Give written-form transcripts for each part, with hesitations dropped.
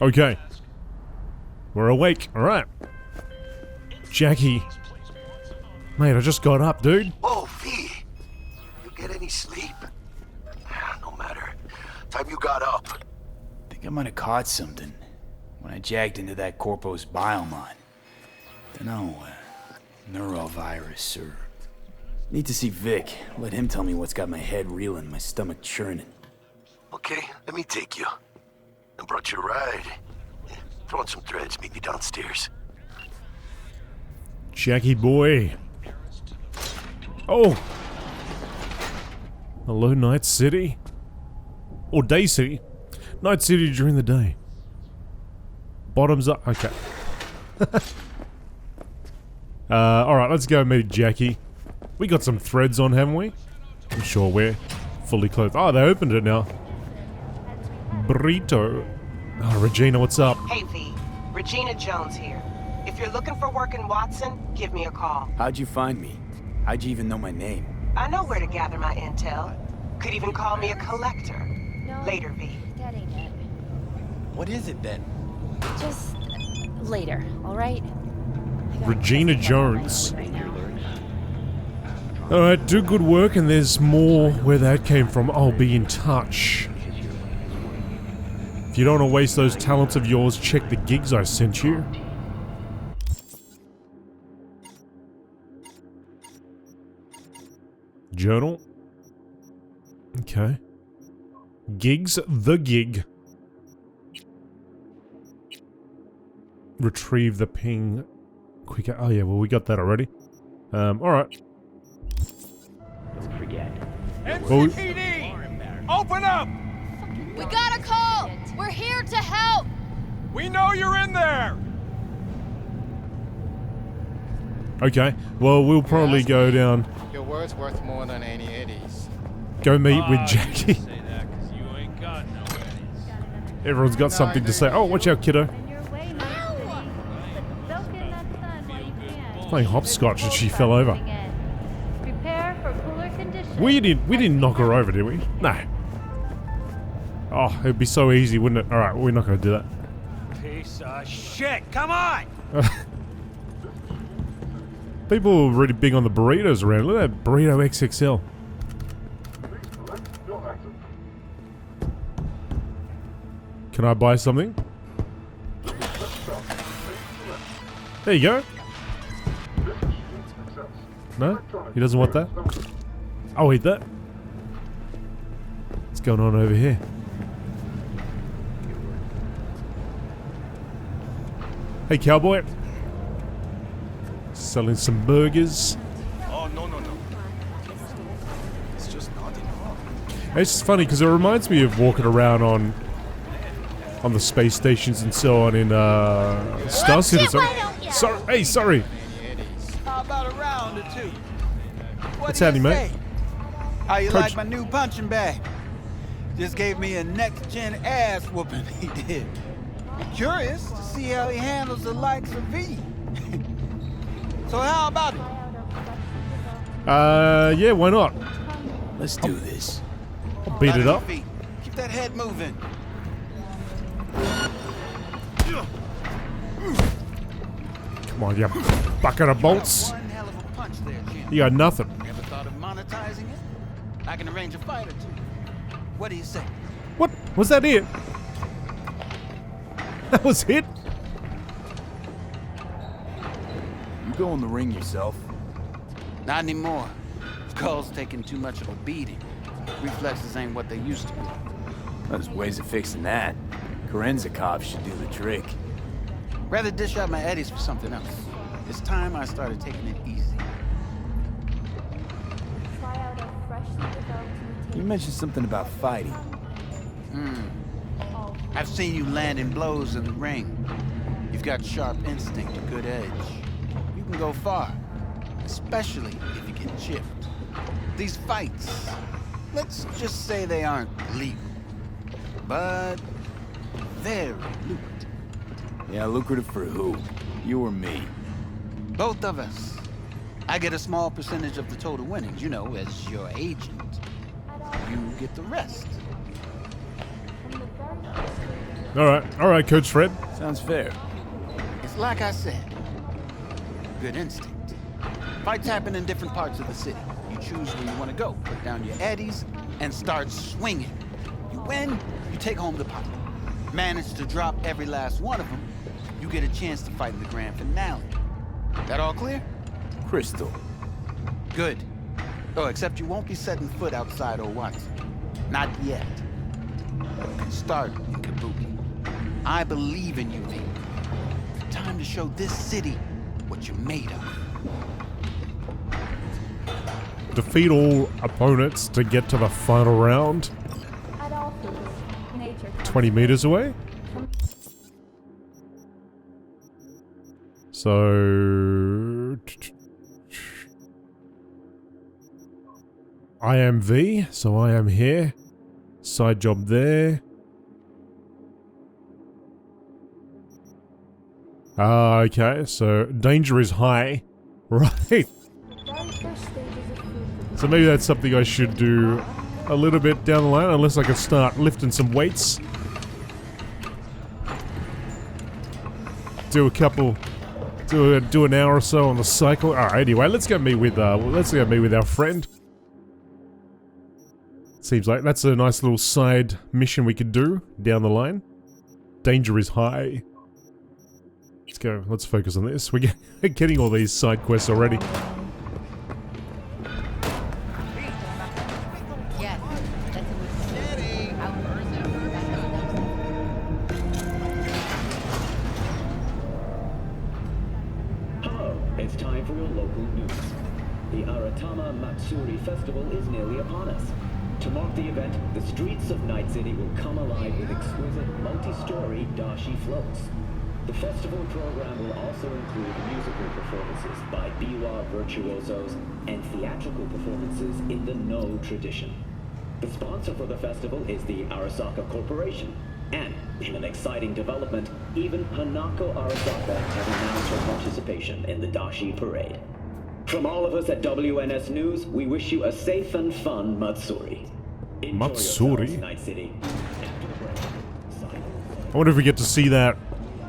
Okay. We're awake. Alright. Jackie. Mate, I just got up, dude. Whoa, V. You get any sleep? No matter. Time you got up. Think I might have caught something when I jacked into that Corpo's biomon. Dunno, neurovirus or... Need to see Vic. Let him tell me what's got my head reeling, my stomach churning. Okay, let me take you. I brought you a ride. Throw on some threads, meet me downstairs. Jackie boy. Oh! Hello, Night City? Or Day City? Night City during the day. Bottoms up. Okay. Alright, let's go meet Jackie. We got some threads on, haven't we? I'm sure we're fully clothed. Oh, they opened it now. Burrito. Oh, Regina, what's up? Hey, V. Regina Jones here. If you're looking for work in Watson, give me a call. How'd you find me? How'd you even know my name? I know where to gather my intel. Could even call me a collector. Later, V. That ain't it. What is it then? Just later, alright? Regina Jones. Alright, do good work and there's more where that came from. I'll be in touch. If you don't want to waste those talents of yours, check the gigs I sent you. Journal. Okay. Gigs, the gig. Retrieve the ping quicker. Oh yeah, well we got that already. Alright. Don't forget. NCPD! Open up! We got a call! We're here to help! We know you're in there! Okay, well we'll probably go down. Your word's worth more than any eddies. Go meet with Jackie. Say that 'cause you ain't got no eddies. Everyone's got something to say. Oh, watch out, kiddo. Playing hopscotch and she fell over. Prepare for cooler conditions. We didn't knock her over, did we? No. Oh, it'd be so easy, wouldn't it? Alright, we're not gonna do that. Piece of shit! Come on! People are really big on the burritos around. Look at that burrito XXL. Can I buy something? There you go. No? He doesn't want that? I'll eat that. What's going on over here? Hey, cowboy. Selling some burgers. Oh, no. It's just not enough. It's just funny because it reminds me of walking around on the space stations and so on in Star Citizen. Sorry, hey, sorry. How about a round or two? What's happening, mate? How you Coach. like my new punching bag? Just gave me a next-gen ass whooping, he did. Curious to see how he handles the likes of V. So how about it? Yeah, why not? Let's do this. I'll beat it up. Feet. Keep that head moving. Come on, you bucket of bolts. One hell of a punch there, Jim. You got nothing. Ever thought of monetizing it? I can arrange a fight or two. What do you say? What? Was that it? That was it? You go in the ring yourself. Not anymore. Skull's taking too much of a beating. Reflexes ain't what they used to be. There's ways of fixing that. Korenzakov should do the trick. Rather dish out my eddies for something else. It's time I started taking it easy. You mentioned something about fighting. I've seen you landing blows in the ring. You've got sharp instinct, a good edge. You can go far, especially if you get chipped. These fights, let's just say they aren't legal, but very lucrative. Yeah, lucrative for who? You or me? Both of us. I get a small percentage of the total winnings, you know, as your agent. You get the rest. All right, Coach Fred. Sounds fair. It's like I said. Good instinct. Fights happen in different parts of the city. You choose where you want to go. Put down your eddies and start swinging. You win, you take home the pot. Manage to drop every last one of them, you get a chance to fight in the grand finale. That all clear? Crystal. Good. Oh, except you won't be setting foot outside old Watson. Not yet. You can start in Kabuki. I believe in you, V. Time to show this city what you're made of. Defeat all opponents to get to the final round. At all physics, nature 20 meters away. So I am V, so I am here. Side job there. Okay, so danger is high. Right. very first stages of food. So maybe that's something I should do a little bit down the line, unless I can start lifting some weights. Do a couple, do an hour or so on the cycle. All right, anyway, let's go meet with our friend. Seems like that's a nice little side mission we could do down the line. Danger is high. Let's go. Let's focus on this. We're getting all these side quests already. It's time for your local news. The Aratama Matsuri Festival is nearly upon us. To mark the event, the streets of Night City will come alive with exquisite multi-story dashi floats. The festival program will also include musical performances by biwa virtuosos and theatrical performances in the No tradition. The sponsor for the festival is the Arasaka Corporation. And, in an exciting development, even Hanako Arasaka has announced her participation in the Dashi Parade. From all of us at WNS News, we wish you a safe and fun Matsuri. Enjoy Matsuri? yourselves, Night City. After the break, I wonder if we get to see that,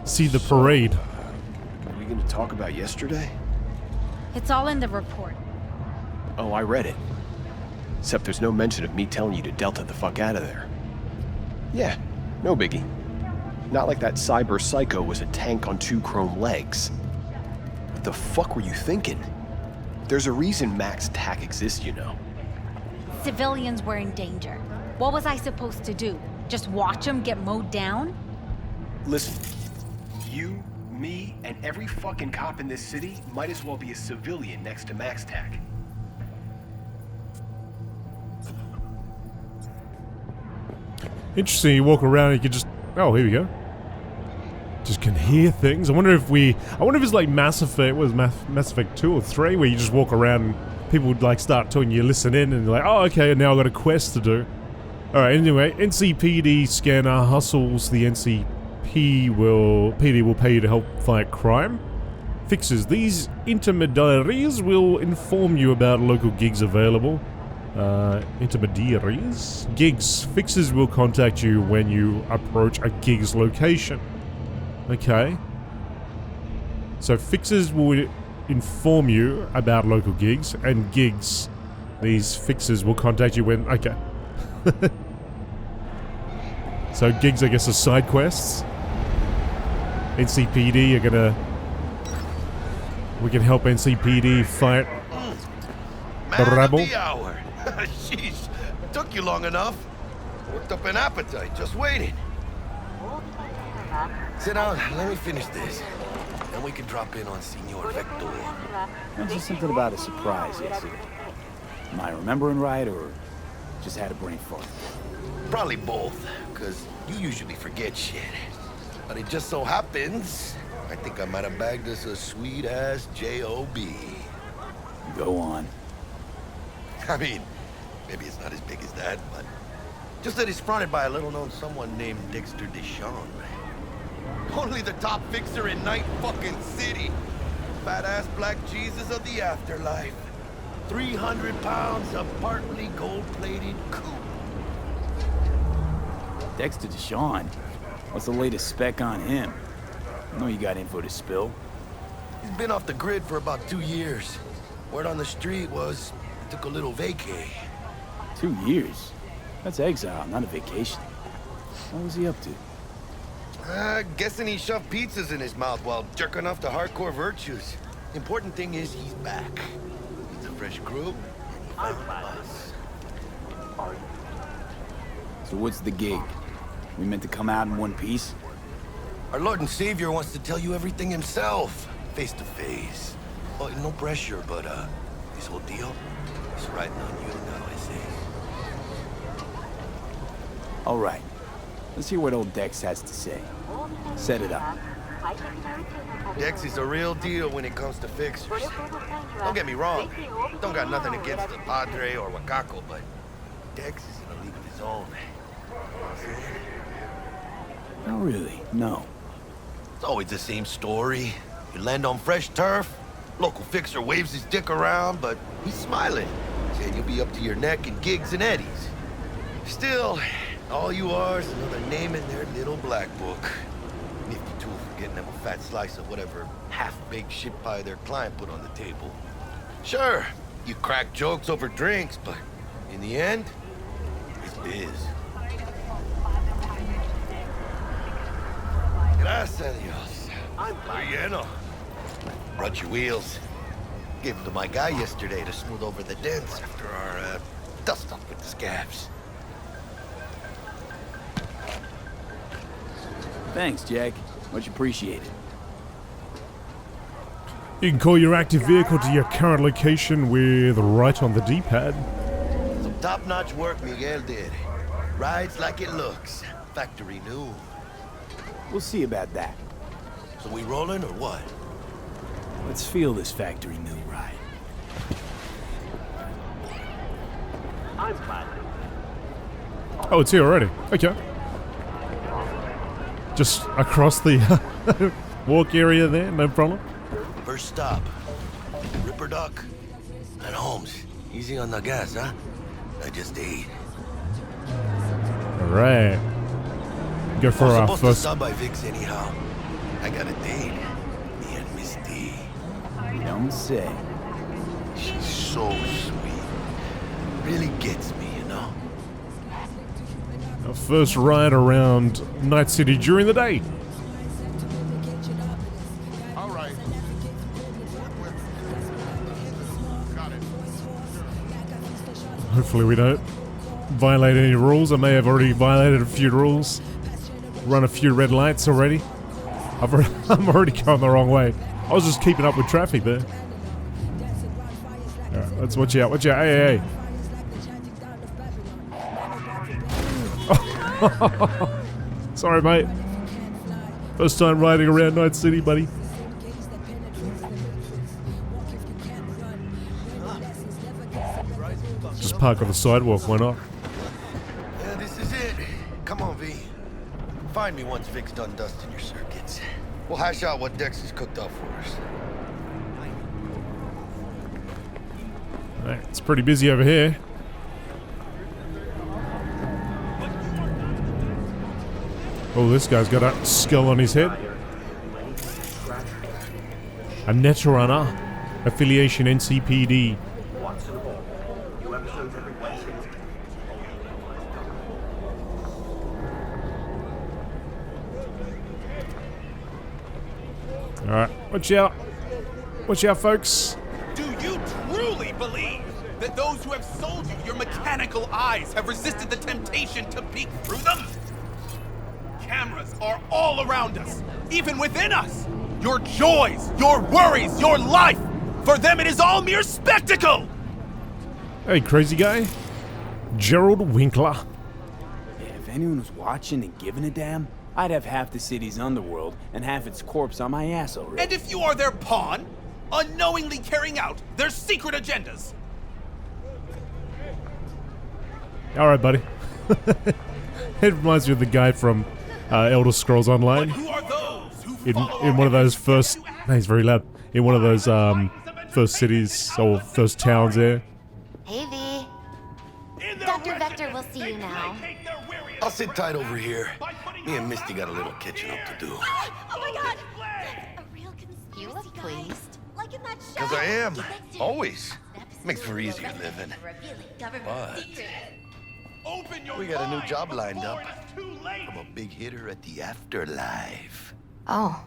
see the parade. Are we going to talk about yesterday? It's all in the report. Oh, I read it. Except there's no mention of me telling you to Delta the fuck out of there. Yeah. No biggie. Not like that cyber psycho was a tank on 2 chrome legs. What the fuck were you thinking? There's a reason Max TAC exists, you know. Civilians were in danger. What was I supposed to do? Just watch them get mowed down? Listen, you, me, and every fucking cop in this city might as well be a civilian next to Max TAC. Interesting, you walk around and you can just... Oh, here we go. Just can hear things. I wonder if it's like Mass Effect, what was Mass Effect 2 or 3, where you just walk around and people would like start talking, you listen in and you're like, oh, okay, now I've got a quest to do. Alright, anyway, NCPD scanner hustles the PD will pay you to help fight crime. Fixes. These intermediaries will inform you about local gigs available. Intermediaries? Gigs. Fixers will contact you when you approach a gig's location. Okay. So fixers will inform you about local gigs, and gigs, these fixers will contact you when... Okay. So gigs, I guess, are side quests. NCPD are gonna... We can help NCPD fight the rebel. Of the hour. Sheesh, took you long enough. Worked up an appetite, just waiting. Sit down, let me finish this. Then we can drop in on Senor Vector. There's just something about a surprise yesterday. Am I remembering right, or just had a brain fart? Probably both, because you usually forget shit. But it just so happens, I think I might have bagged us a sweet-ass J.O.B. Go on. I mean, maybe it's not as big as that, but just that it's fronted by a little-known someone named Dexter Deshawn. Only the top fixer in Night fucking City. Fat-ass black Jesus of the afterlife. 300 pounds of partly gold-plated coupe. Dexter Deshawn. What's the latest spec on him? I know you got info to spill. He's been off the grid for about 2 years. Word on the street was he took a little vacay. 2 years? That's exile, not a vacation. What was he up to? Guessing he shoved pizzas in his mouth while jerking off to hardcore virtues. Important thing is he's back. He's a fresh crew, and he found us. So what's the gig? We meant to come out in one piece? Our Lord and Savior wants to tell you everything himself, face to face. Oh, no pressure, but this whole deal is riding on you now, I say. All right. Let's hear what old Dex has to say. Set it up. Dex is a real deal when it comes to fixers. Don't get me wrong. Don't got nothing against the Padre or Wakako, but Dex is in a league of his own. Not really, no. It's always the same story. You land on fresh turf, local fixer waves his dick around, but he's smiling. Saying you'll be up to your neck in gigs and eddies. Still, all you are is another name in their little black book. Nifty tool for getting them a fat slice of whatever half-baked shit pie their client put on the table. Sure, you crack jokes over drinks, but in the end, it's biz. Gracias a Dios. Muy lleno. Brought your wheels. Gave them to my guy yesterday to smooth over the dents after our dust-up with the scabs. Thanks, Jack. Much appreciated. You can call your active vehicle to your current location with right on the D-pad. Some top-notch work Miguel did. Rides like it looks. Factory new. We'll see about that. So we rolling or what? Let's feel this factory new ride. Oh, it's here already. Okay. Just across the walk area there, no problem. First stop. Ripperdoc and Holmes. Easy on the gas, huh? I just ate. Alright. Go for our supposed first. to stop by Vic's anyhow. I got a date. Me and Miss D. Don't say. She's so sweet. Really gets me, you know? Our first ride around Night City during the day. All right. Got it. Hopefully we don't violate any rules. I may have already violated a few rules. Run a few red lights already. I'm already going the wrong way. I was just keeping up with traffic there. Alright, let's watch out. Watch out. Hey, hey, hey. Sorry, mate. First time riding around Night City, buddy. Just park on the sidewalk, why not? Yeah, this is it. Come on, V. Find me once Vic's done dusting your circuits. We'll hash out what Dex has cooked up for us. Alright, it's pretty busy over here. Oh, this guy's got a skull on his head. A Netrunner. Affiliation NCPD. Alright, watch out. Watch out, folks. Do you truly believe that those who have sold you your mechanical eyes have resisted the temptation to peek through them? Cameras are all around us, even within us. Your joys, your worries, your life. For them, it is all mere spectacle. Hey, crazy guy. Gerald Winkler. Yeah, if anyone was watching and giving a damn, I'd have half the city's underworld and half its corpse on my ass already. And if you are their pawn, unknowingly carrying out their secret agendas. Alright, buddy. It reminds me of the guy from Elder Scrolls Online. Who are those who In one of those first... No, he's very loud. In one of those first cities or first towns there. Hey, V. Dr. Vector will see you now. I'll sit tight over here. Me and Misty got a little catching up to do. Oh my god! A real conspiracy. You look pleased. Like in that show. Because I am. Always. Makes for easier living. But Open your we got a new mind job lined before up. it's too late. I'm a big hitter at the afterlife. Oh.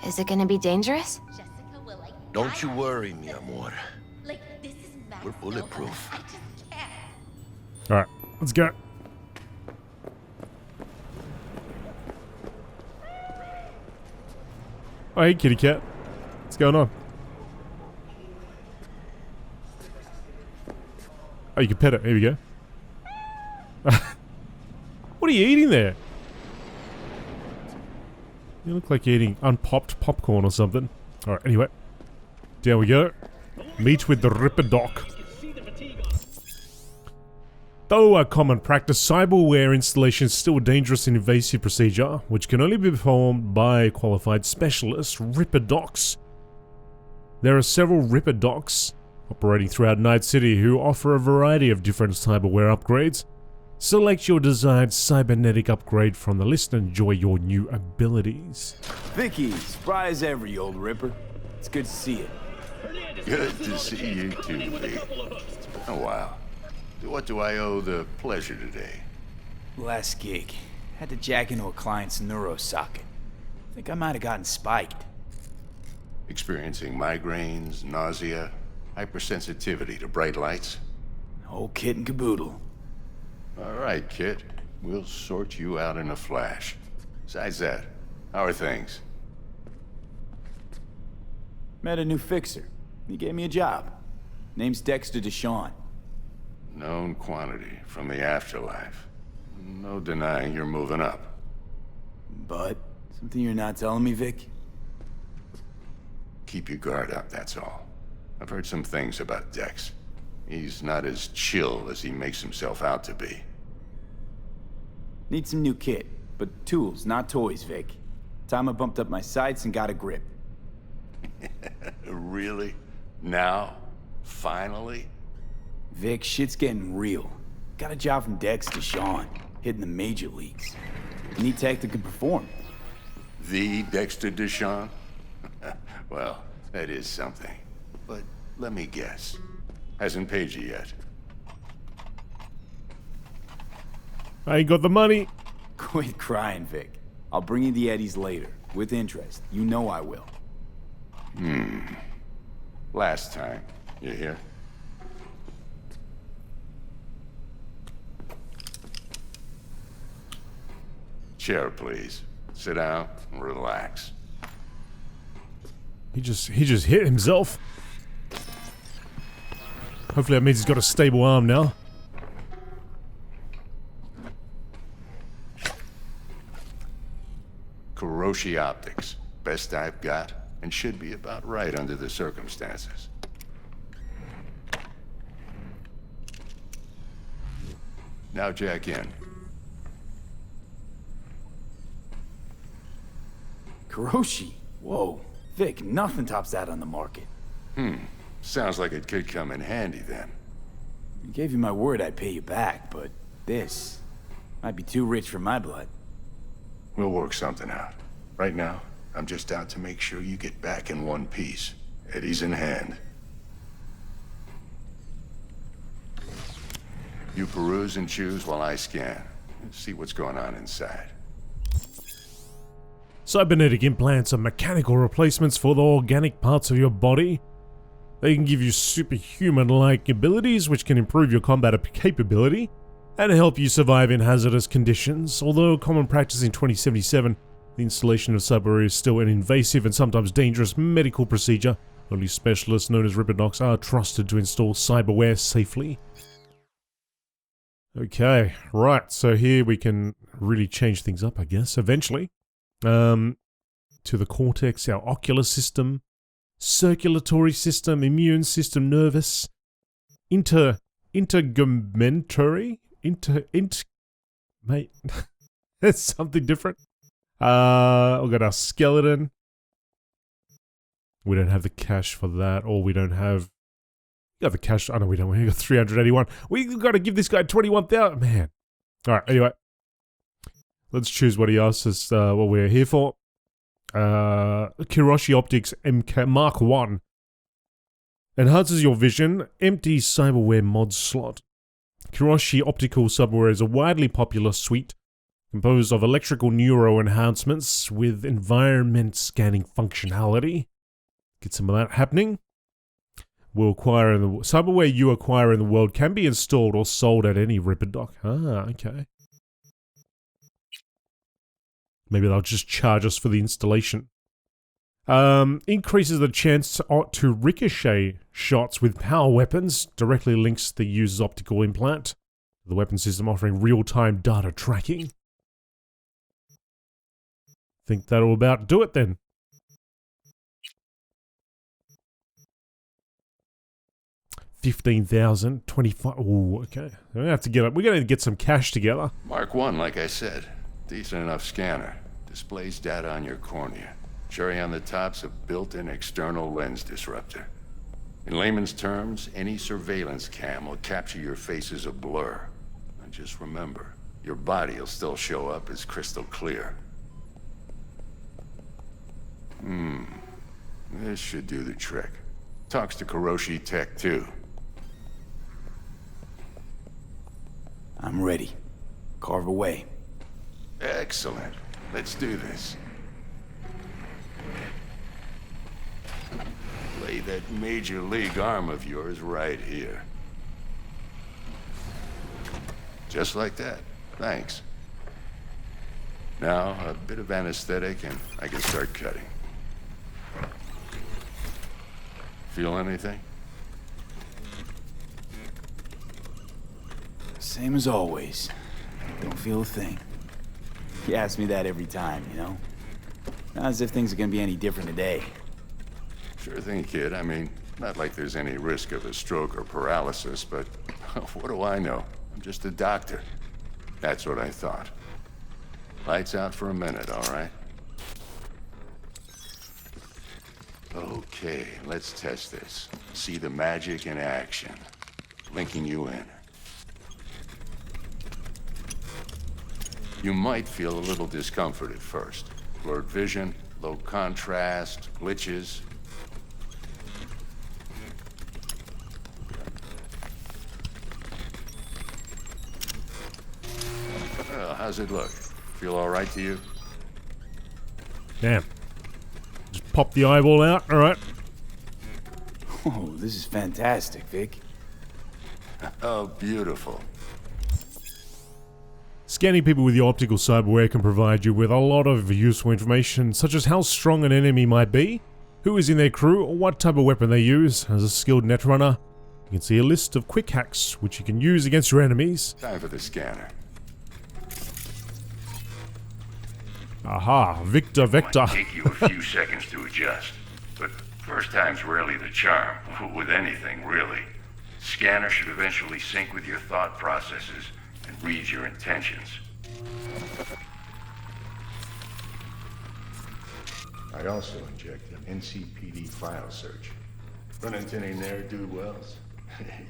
Is it gonna be dangerous? Jessica will like. Don't you worry, mi amor. Like this is Max. We're bulletproof. I just can't. Alright, let's go. Oh, hey, kitty cat. What's going on? Oh, you can pet it. Here we go. What are you eating there? You look like you're eating unpopped popcorn or something. Alright, anyway. Down we go. Meet with the Ripperdoc. Though a common practice, cyberware installation is still a dangerous and invasive procedure, which can only be performed by qualified specialists, Ripperdocs. There are several Ripperdocs operating throughout Night City who offer a variety of different cyberware upgrades. Select your desired cybernetic upgrade from the list and enjoy your new abilities. Vicky, spry as ever, you old Ripper. It's good to see you. Good to see you too, Vic. Oh, wow. What do I owe the pleasure today? Last gig. Had to jack into a client's neuro socket. Think I might have gotten spiked. Experiencing migraines, nausea, hypersensitivity to bright lights? Whole kit and caboodle. All right, kid. We'll sort you out in a flash. Besides that, how are things? Met a new fixer. He gave me a job. Name's Dexter Deshawn. Known quantity from the afterlife. No denying you're moving up. But, something you're not telling me, Vic? Keep your guard up, that's all. I've heard some things about Dex. He's not as chill as he makes himself out to be. Need some new kit, but tools, not toys, Vic. Time I bumped up my sights and got a grip. Really? Now? Finally? Vic, shit's getting real. Got a job from Dex to Sean, hitting the major leagues. Need tech that can perform. The Dexter Deshawn? Well, that is something. But let me guess. Hasn't paid you yet. I ain't got the money. Quit crying, Vic. I'll bring you the eddies later, with interest. You know I will. Last time. You hear? Chair, please. Sit down and relax. He just hit himself. Hopefully that means he's got a stable arm now. Kuroshi Optics. Best I've got, and should be about right under the circumstances. Now jack in. Kuroshi? Whoa. Vic, nothing tops that on the market. Sounds like it could come in handy then. I gave you my word I'd pay you back, but this might be too rich for my blood. We'll work something out. Right now, I'm just out to make sure you get back in one piece. Eddie's in hand. You peruse and choose while I scan. See what's going on inside. Cybernetic implants are mechanical replacements for the organic parts of your body. They can give you superhuman-like abilities, which can improve your combat capability and help you survive in hazardous conditions. Although common practice in 2077, the installation of cyberware is still an invasive and sometimes dangerous medical procedure. Only specialists known as Ripperdocs are trusted to install cyberware safely. Okay, right, so here we can really change things up, I guess, eventually. To the cortex, our ocular system, circulatory system, immune system, nervous, intergumentary, mate, that's something different. We've got our skeleton. We don't have the cash for that, or we don't have. We got the cash. Oh no, we don't. We got 381. We've got to give this guy 21,000. Man. All right. Anyway, Let's choose what he asks us, what we're here for. Kiroshi Optics MK Mark 1. Enhances your vision. Empty cyberware mod slot. Kiroshi Optical Cyberware is a widely popular suite composed of electrical neuro enhancements with environment scanning functionality. Get some of that happening. Cyberware you acquire in the world can be installed or sold at any Ripperdoc. Ah, okay. Maybe they'll just charge us for the installation. Increases the chance to ricochet shots with power weapons. Directly links the user's optical implant to the weapon system, offering real-time data tracking. Think that'll about do it then. 15,000, 25. Ooh, okay. We're gonna get some cash together. Mark 1, like I said. Decent enough scanner. Displays data on your cornea. Cherry on the top's a built-in external lens disruptor. In layman's terms, any surveillance cam will capture your face as a blur. And just remember, your body will still show up as crystal clear. This should do the trick. Talks to Kiroshi Tech, too. I'm ready. Carve away. Excellent. Let's do this. Lay that major league arm of yours right here. Just like that. Thanks. Now, a bit of anesthetic and I can start cutting. Feel anything? Same as always. Don't feel a thing. You ask me that every time, you know? Not as if things are gonna be any different today. Sure thing, kid. I mean, not like there's any risk of a stroke or paralysis, but what do I know? I'm just a doctor. That's what I thought. Lights out for a minute, all right? Okay, let's test this. See the magic in action. Linking you in. You might feel a little discomfort at first. Blurred vision, low contrast, glitches. Well, how's it look? Feel all right to you? Damn. Just pop the eyeball out, alright. Oh, this is fantastic, Vic. Oh, beautiful. Scanning people with your optical cyberware can provide you with a lot of useful information, such as how strong an enemy might be, who is in their crew, or what type of weapon they use. As a skilled netrunner, you can see a list of quick hacks which you can use against your enemies. Time for the scanner. Aha, Victor Vector. It might take you a few seconds to adjust, but first time's rarely the charm, with anything, really. Scanner should eventually sync with your thought processes and read your intentions. I also injected an NCPD file search. Run into any ne'er-do-wells?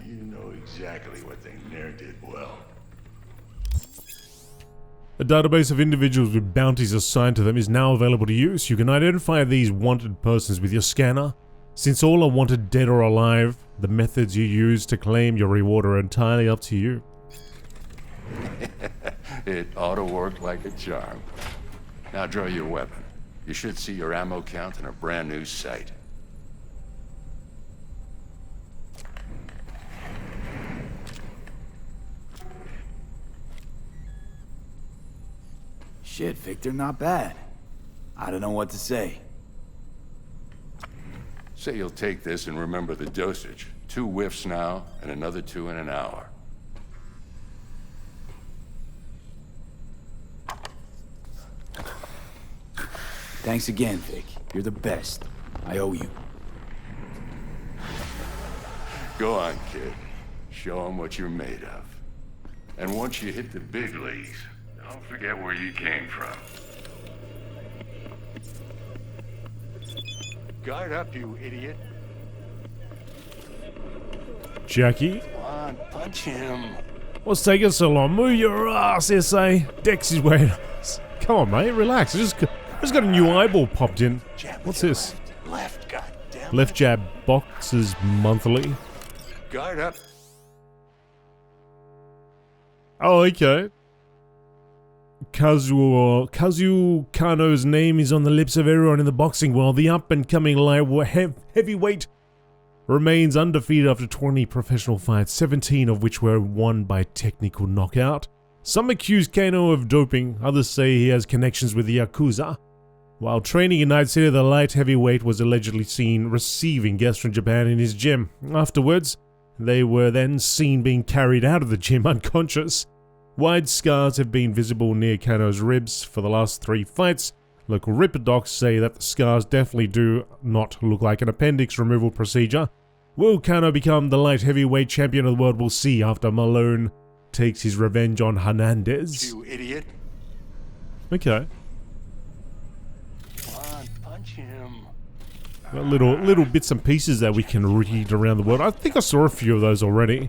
You know exactly what they ne'er did well. A database of individuals with bounties assigned to them is now available to use. You can identify these wanted persons with your scanner. Since all are wanted dead or alive, the methods you use to claim your reward are entirely up to you. It ought to work like a charm. Now draw your weapon. You should see your ammo count in a brand new sight. Shit, Victor, not bad. I don't know what to say. Say you'll take this and remember the dosage. 2 whiffs now, and another 2 in an hour. Thanks again, Vic. You're the best. I owe you. Go on, kid. Show them what you're made of. And once you hit the big leagues, Don't forget where you came from. Guard up, you idiot. Jackie? Come on, punch him. What's taking so long? Move your ass, SA. Dex is waiting. Come on, mate. Relax. I just got a new eyeball popped in. What's this? Left, goddammit. Left jab boxes monthly. Guard up. Oh, okay. Kazuo Kano's name is on the lips of everyone in the boxing world. The up-and-coming heavyweight remains undefeated after 20 professional fights, 17 of which were won by technical knockout. Some accuse Kano of doping, others say he has connections with the Yakuza. While training in Night City, the light heavyweight was allegedly seen receiving guests from Japan in his gym. Afterwards, they were then seen being carried out of the gym unconscious. Wide scars have been visible near Kano's ribs for the last 3 fights. Local Ripperdocs say that the scars definitely do not look like an appendix removal procedure. Will Kano become the light heavyweight champion of the world? We'll see after Malone takes his revenge on Hernandez. You idiot. Okay. Come on, punch him. Got little bits and pieces that we can read around the world. I think I saw a few of those already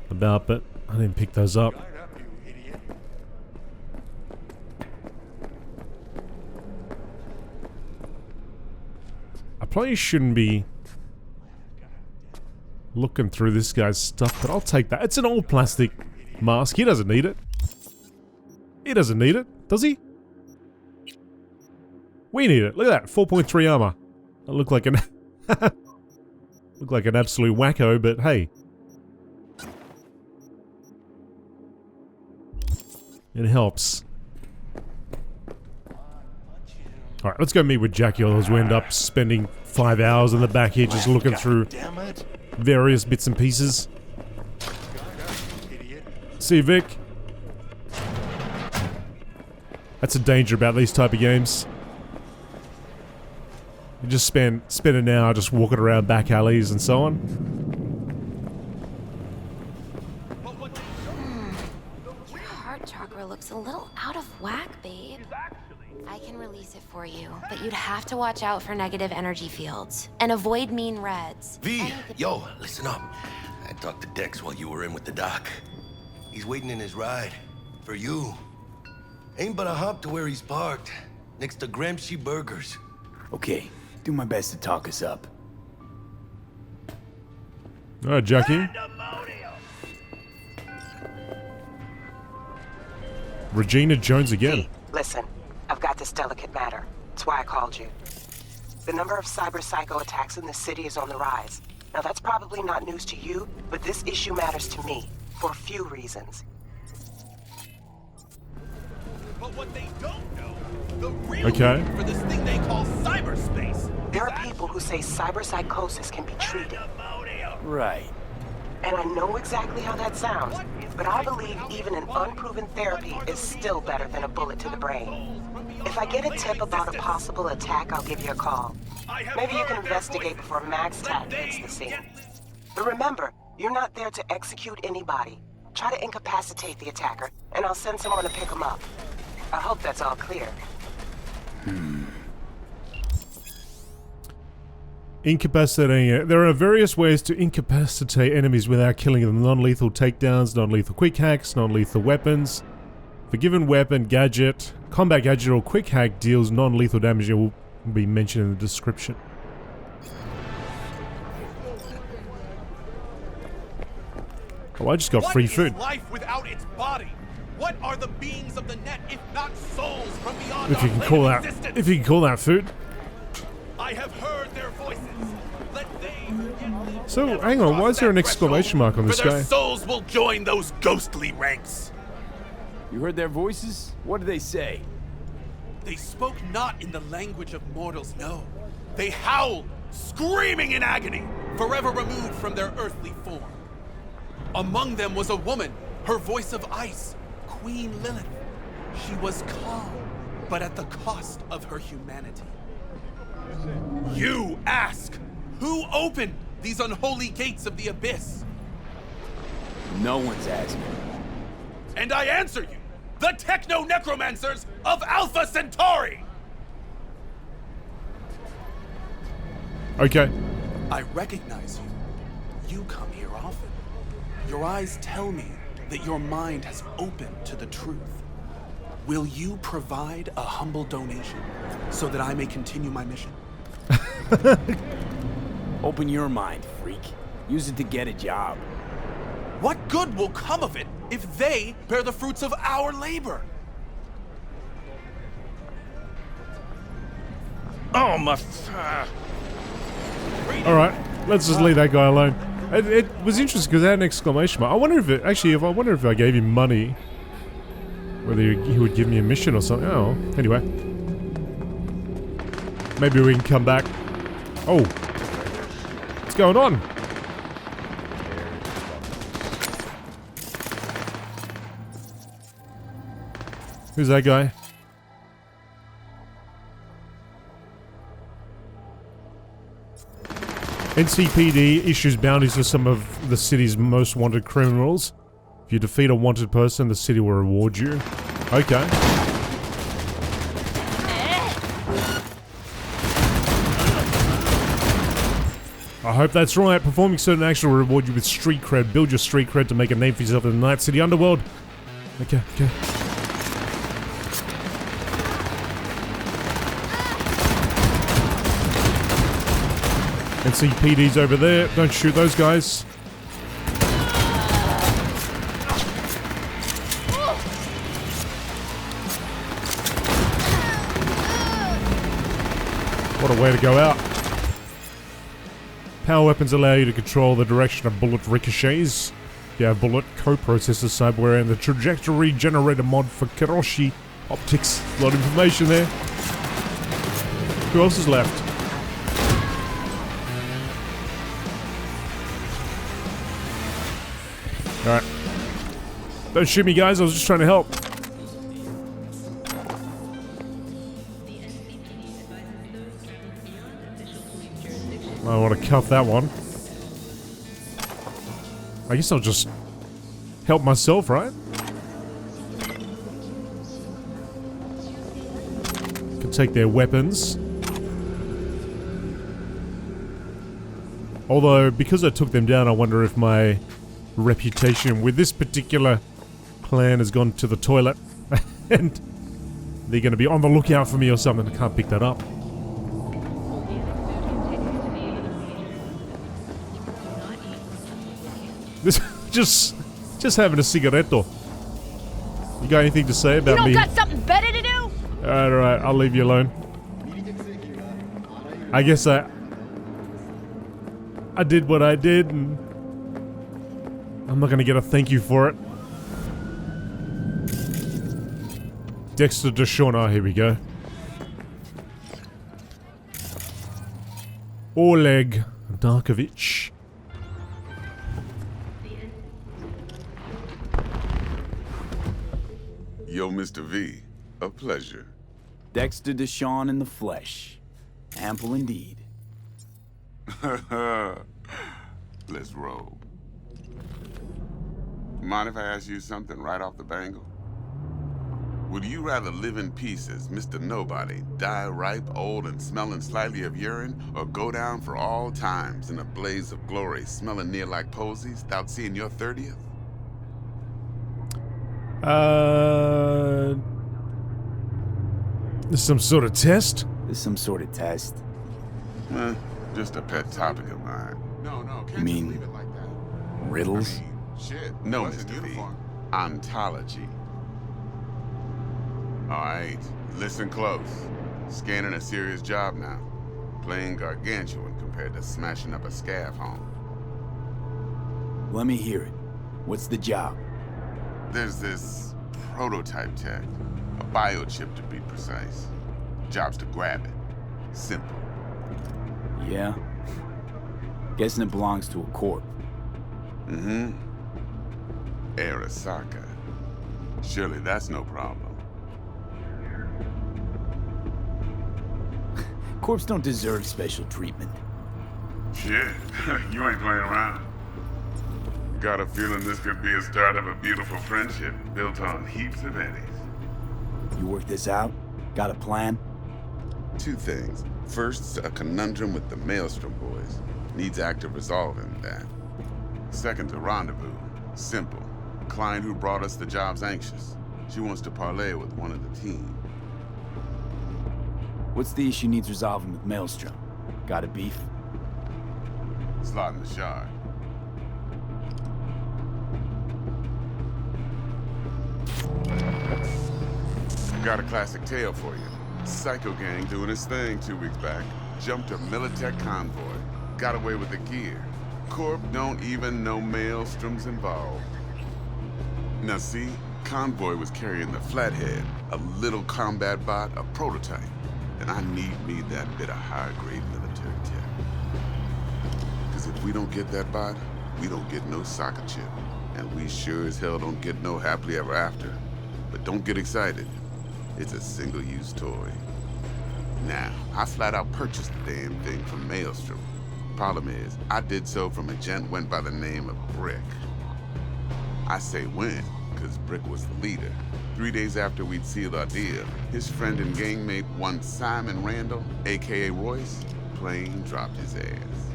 but I didn't pick those up. Guard up, you idiot. I probably shouldn't be looking through this guy's stuff, but I'll take that. It's an old plastic mask. He doesn't need it. He doesn't need it, does he? We need it. Look at that, 4.3 armor. I look like an look like an absolute wacko, but hey. It helps. Alright, let's go meet with Jackie, otherwise we end up spending 5 hours in the back here just looking through various bits and pieces. See you, Vic. That's the danger about these type of games. You just spend an hour just walking around back alleys and so on. Your heart chakra looks a little out of whack, babe. I can release it for you, but you'd have to watch out for negative energy fields and avoid mean reds. V, yo, listen up. I talked to Dex while you were in with the doc. He's waiting in his ride for you. Ain't but a hop to where he's parked, next to Gramsci Burgers. Okay, do my best to talk us up. Alright, Jackie. Regina Jones again. Listen, I've got this delicate matter. That's why I called you. The number of cyber psycho attacks in the city is on the rise. Now that's probably not news to you, but this issue matters to me for a few reasons. But what they don't know, the real Okay. need for this thing they call cyberspace. There are people who say cyberpsychosis can be treated. Right. And I know exactly how that sounds, but I believe even an unproven therapy is still better than a bullet to the brain. If I get a tip about a possible attack, I'll give you a call. Maybe you can investigate before Max Tag hits the scene. But remember, you're not there to execute anybody. Try to incapacitate the attacker, and I'll send someone to pick him up. I hope that's all clear. Incapacitating it. There are various ways to incapacitate enemies without killing them. Non-lethal takedowns, non-lethal quick hacks, non-lethal weapons. For given weapon, gadget, combat gadget or quick hack deals non-lethal damage, it will be mentioned in the description. Oh, I just got free food. What is life without its body? What are the beings of the net if not souls from beyond If you our can call plane of that, existence? if you can call that food. I have heard their voices. Let they So, hang on, why is there an exclamation mark on this for their guy? souls will join those ghostly ranks. You heard their voices? What did they say? They spoke not in the language of mortals, no. They howled, screaming in agony, forever removed from their earthly form. Among them was a woman, her voice of ice, Queen Lilith. She was calm, but at the cost of her humanity. You ask, who opened these unholy gates of the abyss? No one's asking. And I answer you, the techno-necromancers of Alpha Centauri! Okay. I recognize you. You come here often. Your eyes tell me that your mind has opened to the truth. Will you provide a humble donation so that I may continue my mission? Open your mind, freak. Use it to get a job. What good will come of it if they bear the fruits of our labor? Oh, my... Alright, let's just leave that guy alone. It was interesting because it had an exclamation mark. I wonder if it... Actually, I wonder if I gave him money, whether he would give me a mission or something. Oh, anyway. Maybe we can come back. Oh. What's going on? Who's that guy? NCPD issues bounties for some of the city's most wanted criminals. If you defeat a wanted person, the city will reward you. Okay. I hope that's right. Performing certain actions will reward you with street cred. Build your street cred to make a name for yourself in the Night City underworld. Okay, okay. NCPD's over there. Don't shoot those guys. What a way to go out. Power weapons allow you to control the direction of bullet ricochets. You have bullet, co-processor, cyberware, and the trajectory generator mod for Kiroshi optics. A lot of information there. Who else is left? Alright. Don't shoot me, guys. I was just trying to help. I want to cuff that one. I guess I'll just help myself, right? Can take their weapons. Although, because I took them down, I wonder if my reputation with this particular clan has gone to the toilet. And they're going to be on the lookout for me or something. I can't pick that up. This just having a cigaretto. You got anything to say about me? You don't got something better to do? Alright, I'll leave you alone. I guess I did what I did, and I'm not gonna get a thank you for it. Dexter Deshawn, oh, here we go. Oleg Darkovich. Yo, Mr. V, a pleasure. Dexter Deshawn in the flesh. Ample indeed. Let's roll. Mind if I ask you something right off the bangle? Would you rather live in peace as Mr. Nobody, die ripe, old, and smelling slightly of urine, or go down for all times in a blaze of glory, smelling near like posies, without seeing your 30th? This some sort of test? This some sort of test. Just a pet topic of mine. No, You mean riddles? Shit. No, Mr. V. Ontology. Alright, listen close. Scanning a serious job now. Playing gargantuan compared to smashing up a scav home. Let me hear it. What's the job? There's this prototype tech. A biochip, to be precise. Job's to grab it. Simple. Yeah? Guessing it belongs to a corp. Mm-hmm. Arasaka. Surely that's no problem. Corps don't deserve special treatment. Shit, you ain't playing around. Got a feeling this could be a start of a beautiful friendship built on heaps of eddies. You work this out? Got a plan? Two things. First, a conundrum with the Maelstrom boys. Needs active resolving that. Second, a rendezvous. Simple. A client who brought us the job's anxious. She wants to parlay with one of the team. What's the issue needs resolving with Maelstrom? Got a beef? Slot in the shard. Got a classic tale for you. Psycho gang doing his thing 2 weeks back. Jumped a Militech convoy. Got away with the gear. Corp don't even know Maelstrom's involved. Now see, convoy was carrying the Flathead, a little combat bot, a prototype. And I need me that bit of high-grade military tech. Because if we don't get that bot, we don't get no soccer chip. And we sure as hell don't get no happily ever after. But don't get excited. It's a single-use toy. Now, I flat out purchased the damn thing from Maelstrom. Problem is, I did so from a gent went by the name of Brick. I say when, because Brick was the leader. 3 days after we'd sealed our deal, his friend and gangmate, one Simon Randall, aka Royce, plain dropped his ass.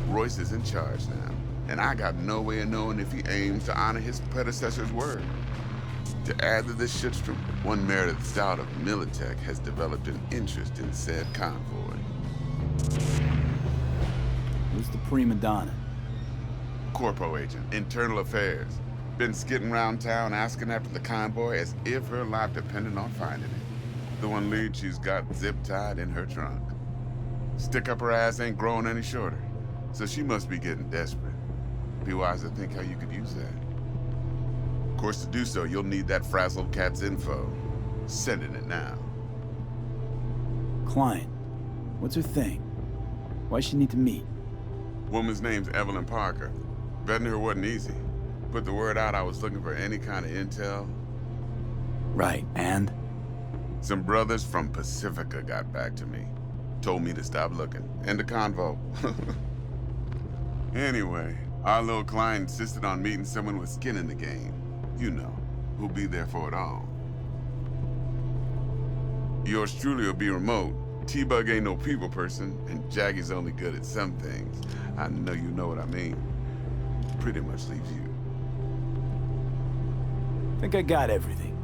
Royce is in charge now, and I got no way of knowing if he aims to honor his predecessor's word. To add to this shitstorm, one Meredith Stout of Militech has developed an interest in said convoy. Who's the prima donna? Corpo agent, internal affairs. Been skidding around town asking after the convoy as if her life depended on finding it. The one lead she's got zip-tied in her trunk. Stick up her ass ain't growing any shorter, so she must be getting desperate. Be wise to think how you could use that. Of course, to do so, you'll need that frazzled cat's info. Sending it now. Client. What's her thing? Why's she need to meet? Woman's name's Evelyn Parker. Vetting her wasn't easy. Put the word out I was looking for any kind of intel. Right, and? Some brothers from Pacifica got back to me. Told me to stop looking. End of convo. Anyway, our little client insisted on meeting someone with skin in the game. You know, who'll be there for it all. Yours truly will be remote. T-Bug ain't no people person, and Jaggy's only good at some things. I know you know what I mean. Pretty much leaves you. Think I got everything.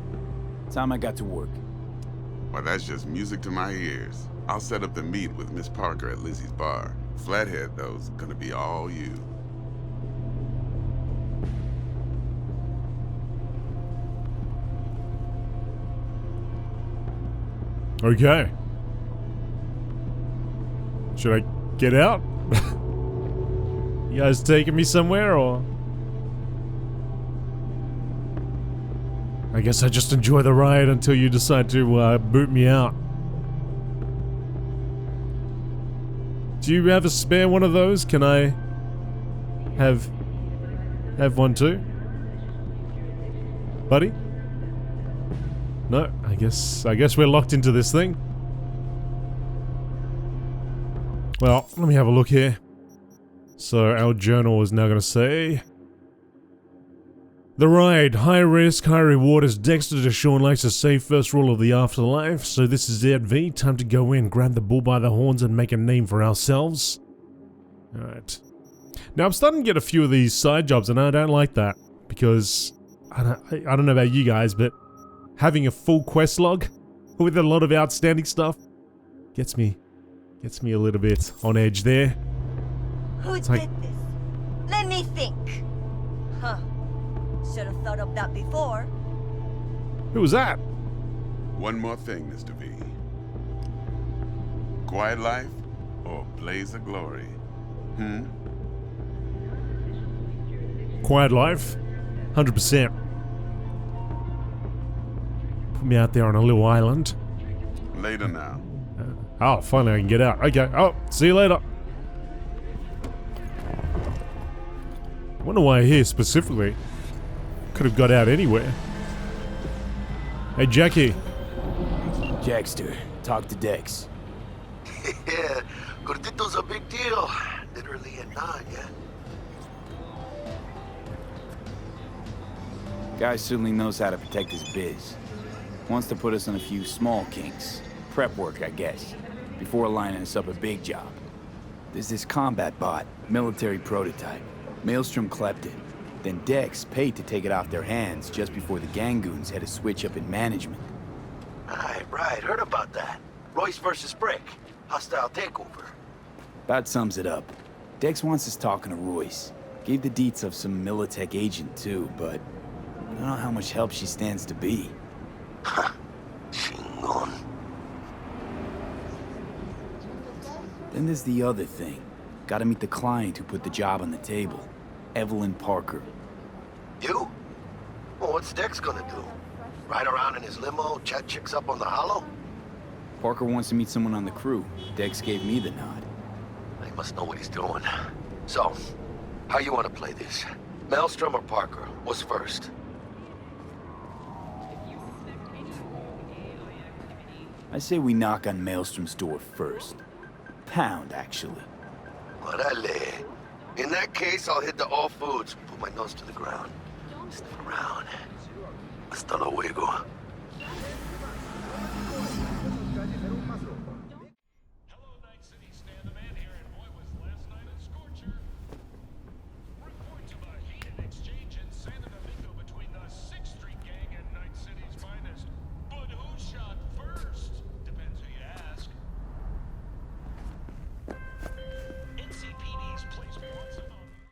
Time I got to work. Well, that's just music to my ears. I'll set up the meet with Miss Parker at Lizzie's bar. Flathead, though's gonna be all you. Okay. Should I get out? You guys taking me somewhere, or? I guess I just enjoy the ride until you decide to boot me out. Do you have a spare one of those? Can I have one too? Buddy? No, I guess we're locked into this thing. Well, let me have a look here. So our journal is now going to say, the ride, high risk, high reward, as Dexter Deshawn likes to say, first rule of the afterlife. So this is it, V. Time to go in, grab the bull by the horns, and make a name for ourselves. Alright. Now I'm starting to get a few of these side jobs, and I don't like that. Because, I don't know about you guys, but having a full quest log with a lot of outstanding stuff gets me a little bit on edge there. Who did this? Let me think. Huh. Should have thought of that before. Who was that? One more thing, Mr. V. Quiet life or blaze of glory? Quiet life? 100%. Put me out there on a little island. Later now. Oh, finally I can get out. Okay. Oh, see you later. I wonder why here specifically. Could have got out anywhere. Hey, Jackie. Jackster, talk to Dex. Yeah, Gordito's a big deal. Literally a nod, yeah. Guy certainly knows how to protect his biz. Wants to put us on a few small kinks. Prep work, I guess. Before lining us up a big job. There's this combat bot, military prototype. Maelstrom clept it. Then Dex paid to take it off their hands just before the Gangoons had a switch up in management. Right, heard about that. Royce versus Brick. Hostile takeover. About sums it up. Dex wants us talking to Royce. Gave the deets of some Militech agent too, but I don't know how much help she stands to be. Chingon. Then there's the other thing. Gotta meet the client who put the job on the table. Evelyn Parker. You? Well, what's Dex gonna do? Ride around in his limo, chat chicks up on the hollow? Parker wants to meet someone on the crew. Dex gave me the nod. He must know what he's doing. So, how you want to play this? Maelstrom or Parker? What's first? I say we knock on Maelstrom's door first. Pound, actually. Orale. In that case, I'll hit the all foods, put my nose to the ground. Sniff around. Hasta luego.